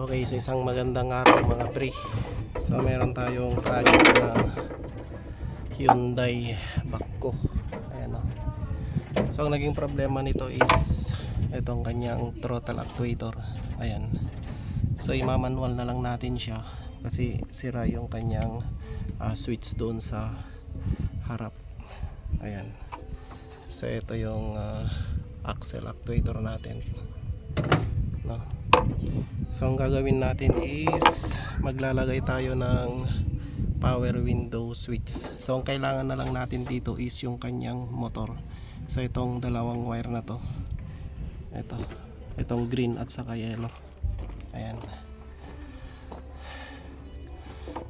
Okay, so isang magandang araw mga pre. So meron tayong project na Hyundai Bakko. Ayan o. So ang naging problema nito is itong kanyang throttle actuator. Ayan. So imamanual na lang natin siya kasi sira yung kanyang switch doon sa harap. Ayan. So ito yung axle actuator natin. No? So ang gagawin natin is maglalagay tayo ng power window switch. So ang kailangan na lang natin dito is yung kanyang motor. So itong dalawang wire na to, itong green at saka yellow. Ayan.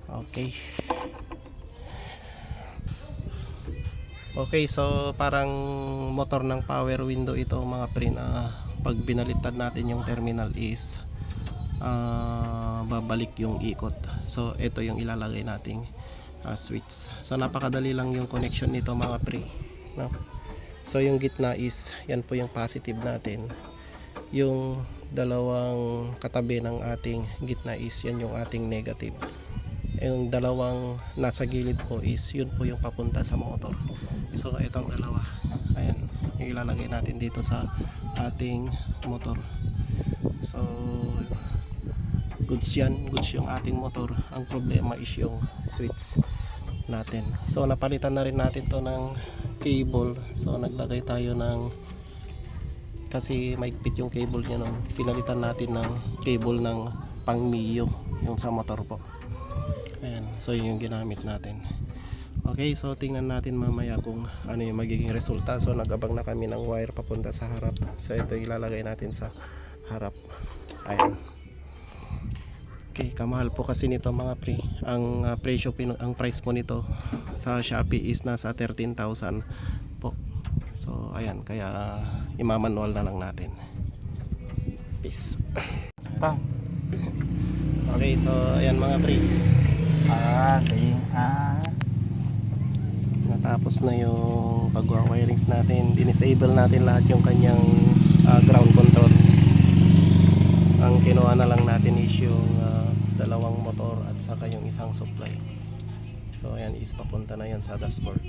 Okay. Okay, so parang motor ng power window ito mga pre, na pag binaliktad natin yung terminal is babalik yung ikot. So ito yung ilalagay nating switch. So napakadali lang yung connection nito mga pre, no? So yung gitna is yan po yung positive natin. Yung dalawang katabi ng ating gitna is yan yung ating negative. Yung dalawang nasa gilid po is yun po yung papunta sa motor. So itong dalawa, ayan, yung ilalagay natin dito sa ating motor. So goods yan, goods yung ating motor. Ang problema is yung switch natin. So napalitan na rin natin to ng cable. So naglagay tayo ng, kasi maigpit yung cable niya nun, pinalitan natin ng cable ng pang Mio, yung sa motor po. Ayan, so yun yung ginamit natin. Okay, so tingnan natin mamaya kung ano yung magiging resulta. So nag-abang na kami ng wire papunta sa harap. So ito ilalagay natin sa harap. Ayan. Okay, kamahal po kasi nito mga pre. Ang ang price po nito sa Shopee is nasa 13,000 po. So ayan, kaya imamanual na lang natin. Peace. Okay, so ayan mga pre. Natapos na yung pagwa-wirings natin. Dinisable natin lahat yung kanyang ground control. Ang kinuha na lang natin is yung dalawang motor at saka yung isang supply. So ayan, is papunta na yan sa dashboard.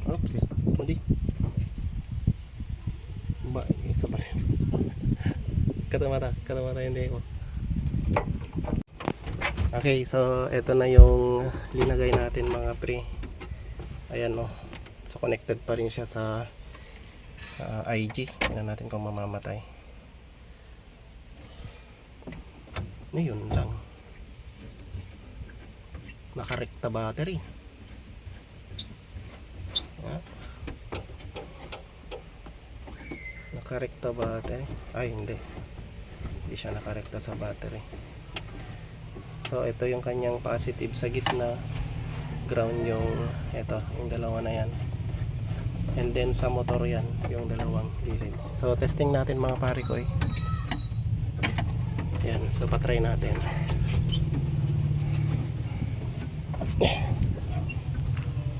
Oops, hindi ba, isa pa rin. Katamara hindi ko. Okay, so ito na yung linagay natin mga pre. Ayan o. So connected pa rin siya sa IG. Tingnan natin kung mamamatay. Yun lang. Nakarekta battery. Nakarekta battery. Ay hindi siya nakarekta sa battery. So ito yung kanyang positive sa gitna, ground yung yung dalawa na yan, and then sa motor yan yung dalawang gilid. So testing natin mga pare ko yan. So patry natin.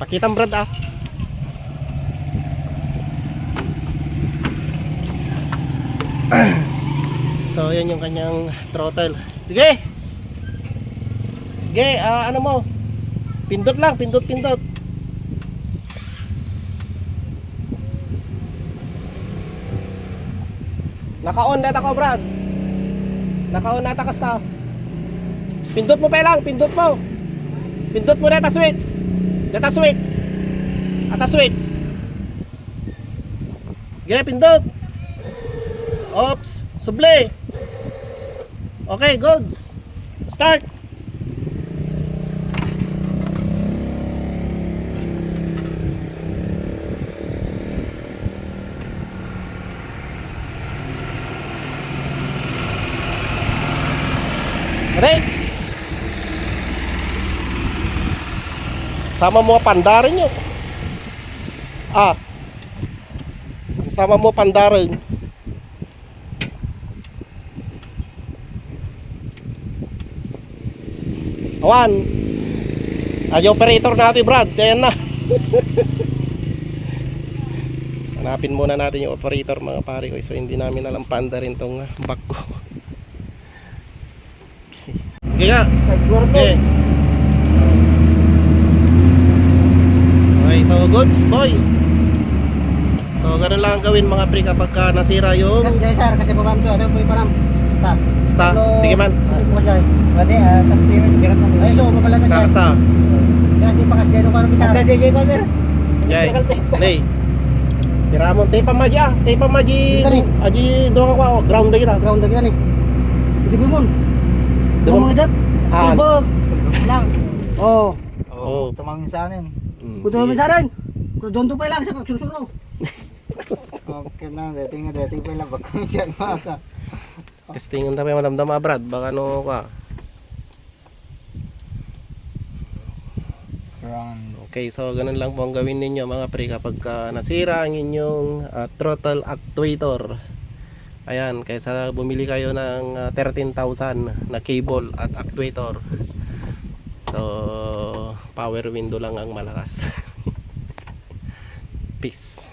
Pakitang brad So yan yung kanyang throttle. Sige. Sige, ano mo? Pindot lang, pindot. Naka-on data ko, Brad. Naka-on data ka sta. Pindot mo pa lang, pindot mo. Pindot mo data switch. Data switch. Ata switch. Sige, pindot. Oops, suble. Okay, goods. Start. Ready? Sama mo pandarin nyo. Sama mo pandarin. Awan. Ay operator natin, Brad. Ayan na. Hanapin muna natin yung operator mga pare ko. So hindi namin alam paanda rin tong back ko. Kaya okay. Okay, so goods boy. So ganun lang ang gawin mga pre kapag nasira yung Kas jay sir kasi pabam to ada puli param. Stop. sta. Sige man. Kasi po jay. Pwede kas Steven birat mo. Ay so mapala ta jay. Sa. Kasi pakas jay no karo bitar. Ada jay pa sir. Jay. Nay. Tiramon tape pa maji ah. Tape pa maji. Tani. Aji do ka ko ground kita. Ground lagi ni. Hindi mo. Diba? Mo edap. Ah. Tubog. Lang. Oh. Oh. Tumangin sa anin. Sige. Kudo sa anin. Kudo pa lang sa susulo. Okay na, dating pa lang baka diyan masa. Testingan tayo madamdam Brad. Baka no ka. Okay, so ganun lang po ang gawin ninyo mga pre kapag nasira ang inyong throttle actuator. Ayan, kaysa bumili kayo ng 13,000 na cable at actuator. So, power window lang ang malakas. Peace.